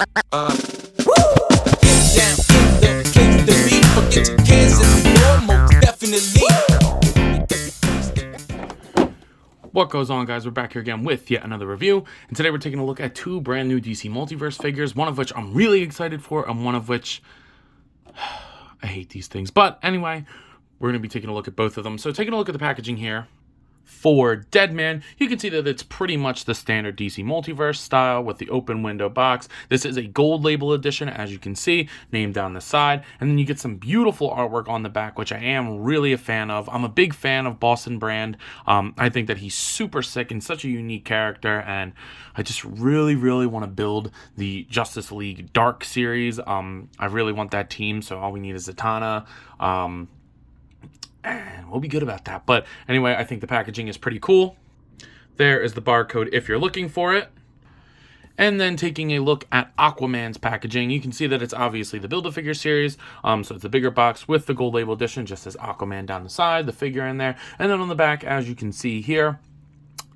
Down in the place to be. Forget your cares and the war, most definitely. What goes on, guys? We're back here again with yet another review, and today we're taking a look at two brand new DC Multiverse figures, one of which I'm really excited for, and one of which I hate these things. But anyway, we're going to be taking a look at both of them. So taking a look at the packaging here for Deadman, you can see that it's pretty much the standard DC Multiverse style with the open window box. This is a gold label edition, as you can see, named down the side, and then you get some beautiful artwork on the back, which I am really a fan of. I'm a big fan of Boston Brand. I think that he's super sick and such a unique character, and I just really want to build the Justice League Dark series. I really want that team, so all we need is Zatanna. And we'll be good about that. But anyway, I think the packaging is pretty cool. There is the barcode if you're looking for it. And then taking a look at Aquaman's packaging, you can see that it's obviously the Build-A-Figure series. So it's a bigger box with the gold label edition, just as Aquaman down the side, the figure in there. And then on the back, as you can see here,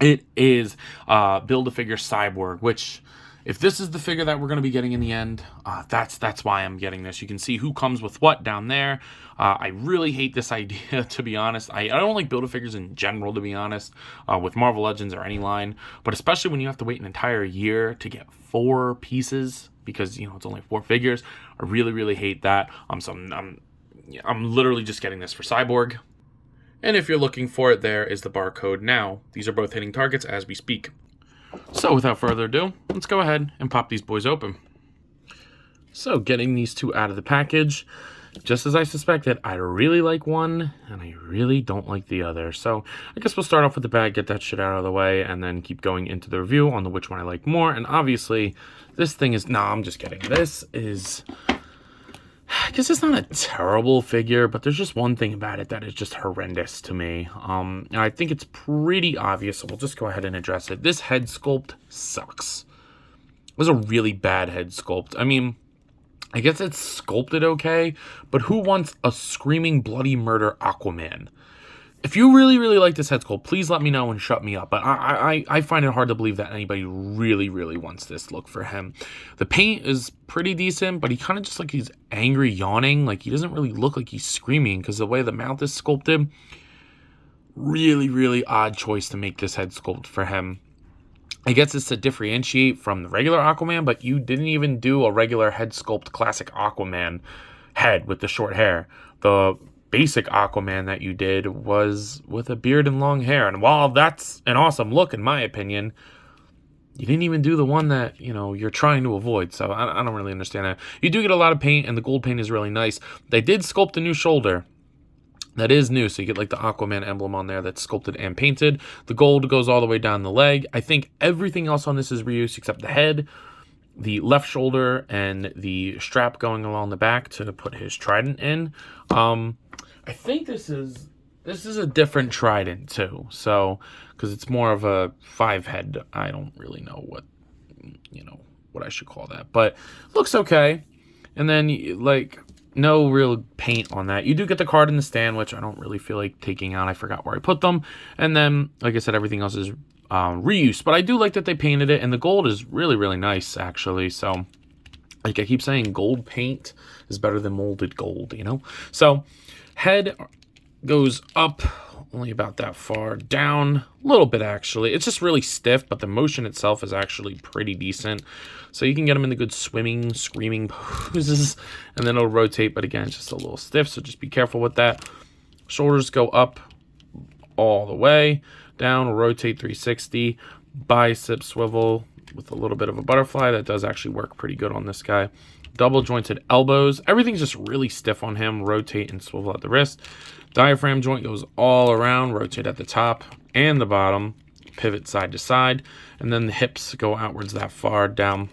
it is Build-A-Figure Cyborg, which, if this is the figure that we're going to be getting in the end, that's why I'm getting this. You can see who comes with what down there. I really hate this idea, to be honest. I don't like Build-A-Figures in general, to be honest, with Marvel Legends or any line. But especially when you have to wait an entire year to get 4 pieces, because, you know, it's only 4 figures. I really hate that. So I'm literally just getting this for Cyborg. And if you're looking for it, there is the barcode now. These are both hitting targets as we speak. So without further ado, let's go ahead and pop these boys open. So getting these two out of the package, just as I suspected, I really like one and I really don't like the other. So I guess we'll start off with the bag, get that shit out of the way, and then keep going into the review on which one I like more. And obviously this thing is, no, I'm just kidding. This is, I guess it's not a terrible figure, but there's just one thing about it that is just horrendous to me. And I think it's pretty obvious, so we'll just go ahead and address it. This head sculpt sucks. It was a really bad head sculpt. I mean, I guess it's sculpted okay, but who wants a screaming bloody murder Aquaman? If you really like this head sculpt, please let me know and shut me up. But I find it hard to believe that anybody really wants this look for him. The paint is pretty decent, but he kind of just like he's angry yawning. Like he doesn't really look like he's screaming because the way the mouth is sculpted. Really odd choice to make this head sculpt for him. I guess it's to differentiate from the regular Aquaman, but you didn't even do a regular head sculpt classic Aquaman head with the short hair. The basic Aquaman that you did was with a beard and long hair. And while that's an awesome look, in my opinion, you didn't even do the one that, you know, you're trying to avoid. So I don't really understand that. You do get a lot of paint, and the gold paint is really nice. They did sculpt a new shoulder. That is new, so you get like the Aquaman emblem on there that's sculpted and painted. The gold goes all the way down the leg. I think everything else on this is reused except the head, the left shoulder, and the strap going along the back to put his trident in. I think this is a different trident too, so because it's more of a 5-head. I don't really know what I should call that, but looks okay. And then like, no real paint on that. You do get the card in the stand, which I don't really feel like taking out. I forgot where I put them. And then, like I said, everything else is reuse. But I do like that they painted it, and the gold is really nice, actually. So, like I keep saying, gold paint is better than molded gold, you know? So, head goes up only about that far, down a little bit, actually. It's just really stiff, but the motion itself is actually pretty decent. So you can get them in the good swimming, screaming poses, and then it'll rotate, but again, it's just a little stiff, so just be careful with that. Shoulders go up all the way, down, rotate 360, bicep swivel with a little bit of a butterfly. That does actually work pretty good on this guy. Double jointed elbows. Everything's just really stiff on him. Rotate and swivel at the wrist. Diaphragm joint goes all around. Rotate at the top and the bottom. Pivot side to side. And then the hips go outwards that far down.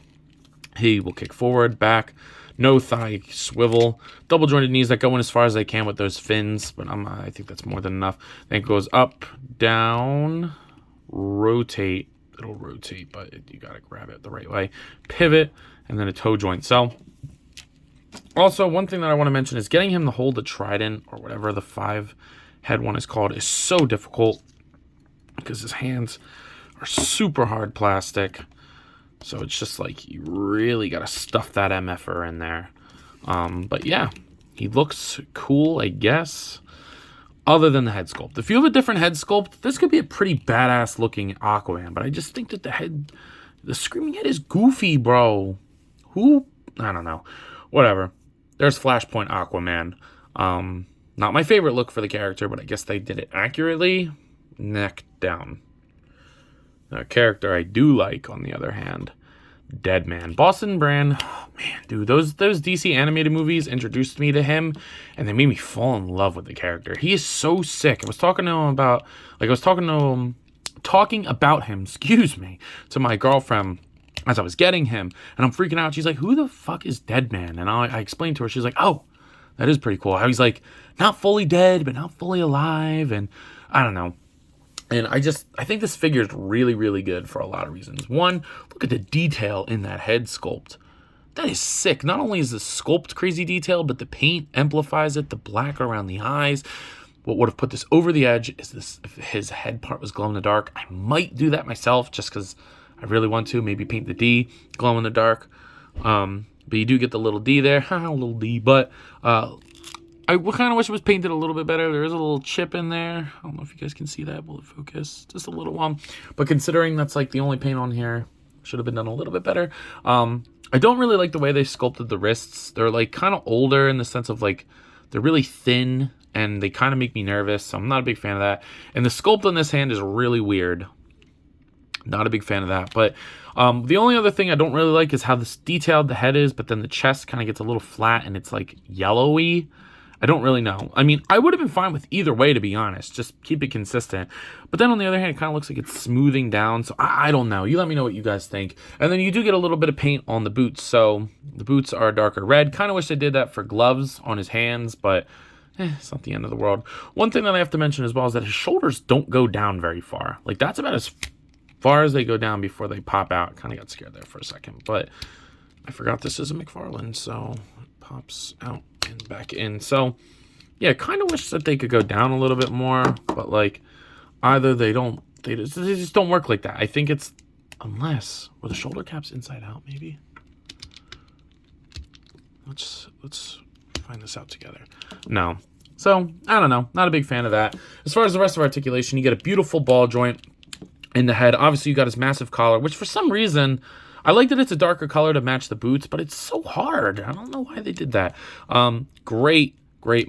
He will kick forward, back. No thigh swivel. Double jointed knees that go in as far as they can with those fins. But I think that's more than enough. Then it goes up, down, rotate. It'll rotate, but you got to grab it the right way. Pivot, and then a toe joint. So, also, one thing that I want to mention is getting him to hold the trident, or whatever the 5-head one is called, is so difficult because his hands are super hard plastic. So it's just like you really got to stuff that MFR in there. But yeah, he looks cool, I guess. Other than the head sculpt. If you have a different head sculpt, this could be a pretty badass looking Aquaman. But I just think that the screaming head is goofy, bro. Who? I don't know. Whatever. There's Flashpoint Aquaman. Not my favorite look for the character, but I guess they did it accurately. Neck down. A character I do like, on the other hand, Deadman. Boston Brand, oh, man, dude, those DC animated movies introduced me to him, and they made me fall in love with the character. He is so sick. I was talking about him, excuse me, to my girlfriend as I was getting him, and I'm freaking out. She's like, "Who the fuck is Deadman?" And I explained to her. She's like, "Oh, that is pretty cool." How he's like not fully dead, but not fully alive, and I don't know. And I think this figure is really, really good for a lot of reasons. One, look at the detail in that head sculpt. That is sick. Not only is the sculpt crazy detailed, but the paint amplifies it, the black around the eyes. What would have put this over the edge is this: if his head part was glow in the dark. I might do that myself just because I really want to. Maybe paint the D glow in the dark. But you do get the little D there. Little D. But I kind of wish it was painted a little bit better. There is a little chip in there. I don't know if you guys can see that. Will it focus? Just a little one. But considering that's like the only paint on here, should have been done a little bit better. I don't really like the way they sculpted the wrists. They're like kind of older in the sense of like they're really thin and they kind of make me nervous. So I'm not a big fan of that. And the sculpt on this hand is really weird. Not a big fan of that. But the only other thing I don't really like is how this detailed the head is, but then the chest kind of gets a little flat and it's like yellowy. I don't really know. I mean, I would have been fine with either way, to be honest. Just keep it consistent. But then on the other hand, it kind of looks like it's smoothing down. So I don't know. You let me know what you guys think. And then you do get a little bit of paint on the boots. So the boots are darker red. Kind of wish they did that for gloves on his hands, but it's not the end of the world. One thing that I have to mention as well is that his shoulders don't go down very far. Like that's about as far as they go down before they pop out. Kind of got scared there for a second. But I forgot this is a McFarlane, so it pops out and back in. So yeah, kind of wish that they could go down a little bit more, but like either they just don't work like that. I think it's unless were the shoulder caps inside out, maybe. Let's find this out together. No. So I don't know, not a big fan of that. As far as the rest of articulation, you get a beautiful ball joint in the head. Obviously you got his massive collar, which for some reason I like that it's a darker color to match the boots, but it's so hard. I don't know why they did that. Great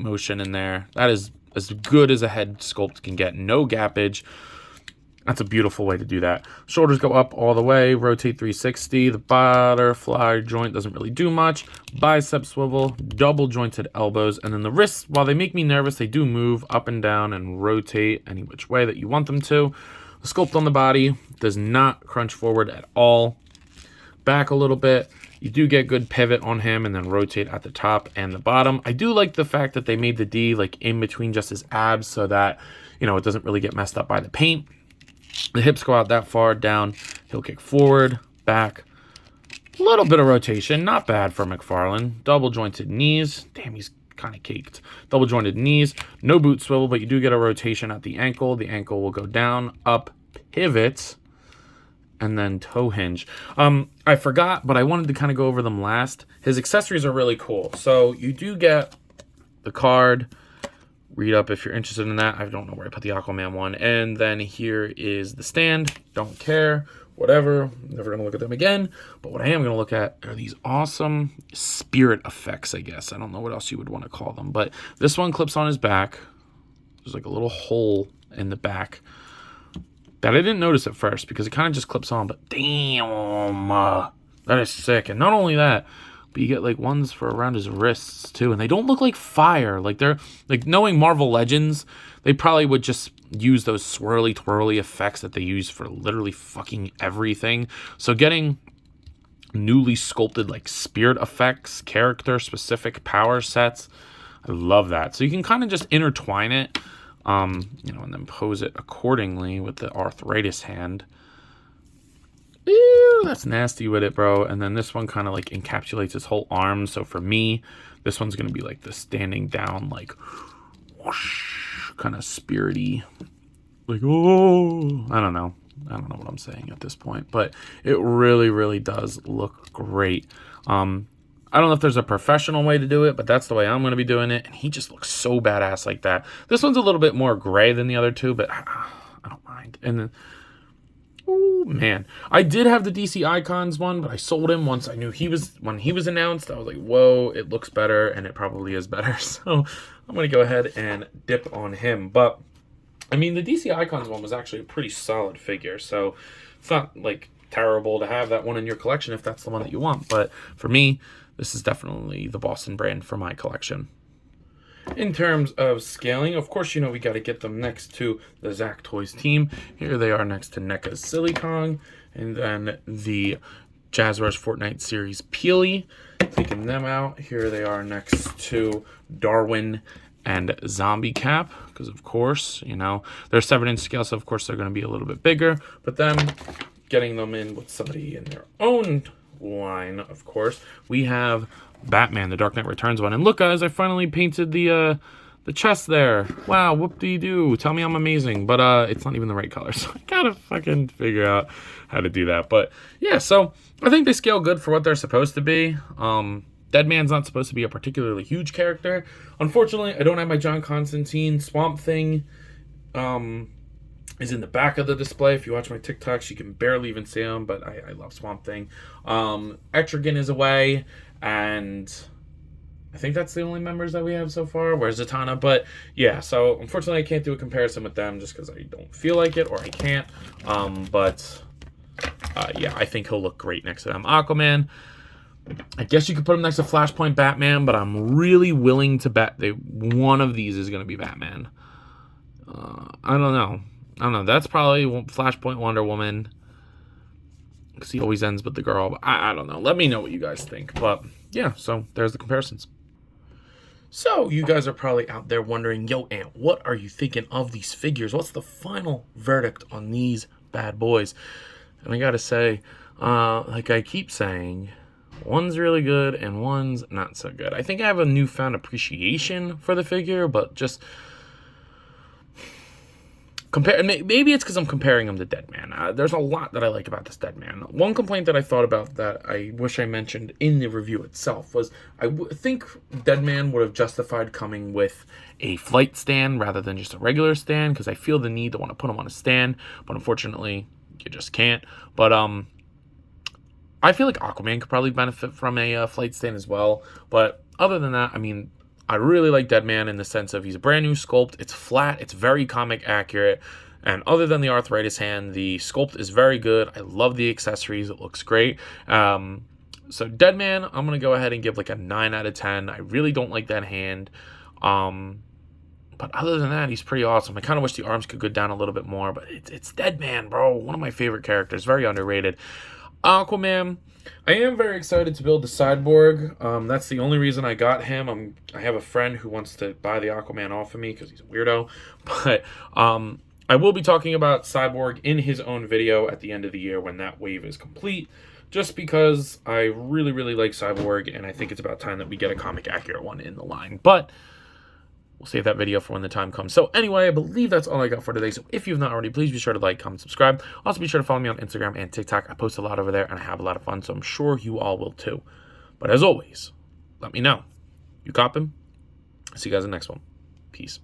motion in there. That is as good as a head sculpt can get. No gappage. That's a beautiful way to do that. Shoulders go up all the way. Rotate 360. The butterfly joint doesn't really do much. Bicep swivel. Double jointed elbows. And then the wrists, while they make me nervous, they do move up and down and rotate any which way that you want them to. The sculpt on the body does not crunch forward at all. Back a little bit. You do get good pivot on him and then rotate at the top and the bottom. I do like the fact that they made the D like in between just his abs so that, you know, it doesn't really get messed up by the paint. The hips go out that far down. Heel kick forward, back. A little bit of rotation. Not bad for McFarlane. Double jointed knees. Damn, he's kind of caked. Double jointed knees. No boot swivel, but you do get a rotation at the ankle. The ankle will go down, up, pivot, and then toe hinge. I forgot, but I wanted to kind of go over them last. His accessories are really cool. So you do get the card. Read up if you're interested in that. I don't know where I put the Aquaman one. And then here is the stand. Don't care. Whatever. Never going to look at them again. But what I am going to look at are these awesome spirit effects, I guess. I don't know what else you would want to call them. But this one clips on his back. There's like a little hole in the back that I didn't notice at first because it kind of just clips on. But damn, that is sick. And not only that, but you get like ones for around his wrists too. And they don't look like fire. Like they're like, knowing Marvel Legends, they probably would just use those swirly twirly effects that they use for literally fucking everything. So getting newly sculpted like spirit effects, character specific power sets, I love that. So you can kind of just intertwine it, you know, and then pose it accordingly with the arthritis hand. Ew, that's nasty with it, bro. And then this one kind of like encapsulates his whole arm. So for me, this one's going to be like the standing down, like whoosh, kind of spirity. Like, oh, I don't know. I don't know what I'm saying at this point, but it really, really does look great. I don't know if there's a professional way to do it, but that's the way I'm going to be doing it. And he just looks so badass like that. This one's a little bit more gray than the other two, but I don't mind. And then, oh man, I did have the DC Icons one, but I sold him once I knew when he was announced. I was like, whoa, it looks better, and it probably is better. So I'm going to go ahead and dip on him. But I mean, the DC Icons one was actually a pretty solid figure, so it's not like terrible to have that one in your collection if that's the one that you want. But for me, this is definitely the Boston brand for my collection. In terms of scaling, of course, you know, we got to get them next to the Zach Toys team. Here they are next to NECA's Silly Kong, and then the Jazzwares Fortnite Series Peely. Taking them out, here they are next to Darwin and Zombie Cap, because of course, you know, they're 7-inch scale, so of course they're going to be a little bit bigger. But then getting them in with somebody in their own line, of course, we have Batman, the Dark Knight Returns one. And look, guys, I finally painted the chest there. Wow, whoop-de-doo. Tell me I'm amazing. But it's not even the right color, so I gotta fucking figure out how to do that. But yeah, so I think they scale good for what they're supposed to be. Deadman's not supposed to be a particularly huge character. Unfortunately, I don't have my John Constantine. Swamp Thing is in the back of the display. If you watch my TikToks, you can barely even see him, but I love Swamp Thing. Etrigan is away, and I think that's the only members that we have so far. Where's Zatanna? But yeah, so unfortunately I can't do a comparison with them just because I don't feel like it, or I can't. Yeah, I think he'll look great next to them. Aquaman, I guess you could put him next to Flashpoint Batman, but I'm really willing to bet one of these is going to be Batman. I don't know. That's probably Flashpoint Wonder Woman, because he always ends with the girl. But I don't know. Let me know what you guys think. But yeah, so there's the comparisons. So you guys are probably out there wondering, yo, Ant, what are you thinking of these figures? What's the final verdict on these bad boys? And I gotta say, like I keep saying, one's really good and one's not so good. I think I have a newfound appreciation for the figure, but just maybe it's because I'm comparing him to Deadman. There's a lot that I like about this Deadman. One complaint that I thought about that I wish I mentioned in the review itself was I think Deadman would have justified coming with a flight stand rather than just a regular stand, because I feel the need to want to put him on a stand, but unfortunately you just can't. But I feel like Aquaman could probably benefit from a flight stand as well. But other than that, I mean, I really like Deadman in the sense of he's a brand new sculpt. It's flat. It's very comic accurate. And other than the arthritis hand, the sculpt is very good. I love the accessories. It looks great. So Deadman, I'm going to go ahead and give like a 9 out of 10. I really don't like that hand. But other than that, he's pretty awesome. I kind of wish the arms could go down a little bit more. But it's Deadman, bro. One of my favorite characters. Very underrated. Aquaman, I am very excited to build the Cyborg. That's the only reason I got him. I have a friend who wants to buy the Aquaman off of me because he's a weirdo. But I will be talking about Cyborg in his own video at the end of the year when that wave is complete, just because I really, really like Cyborg, and I think it's about time that we get a comic accurate one in the line. But we'll save that video for when the time comes. So anyway, I believe that's all I got for today. So if you've not already, please be sure to like, comment, subscribe. Also be sure to follow me on Instagram and TikTok. I post a lot over there and I have a lot of fun, so I'm sure you all will too. But as always, let me know. You cop him? See you guys in the next one. Peace.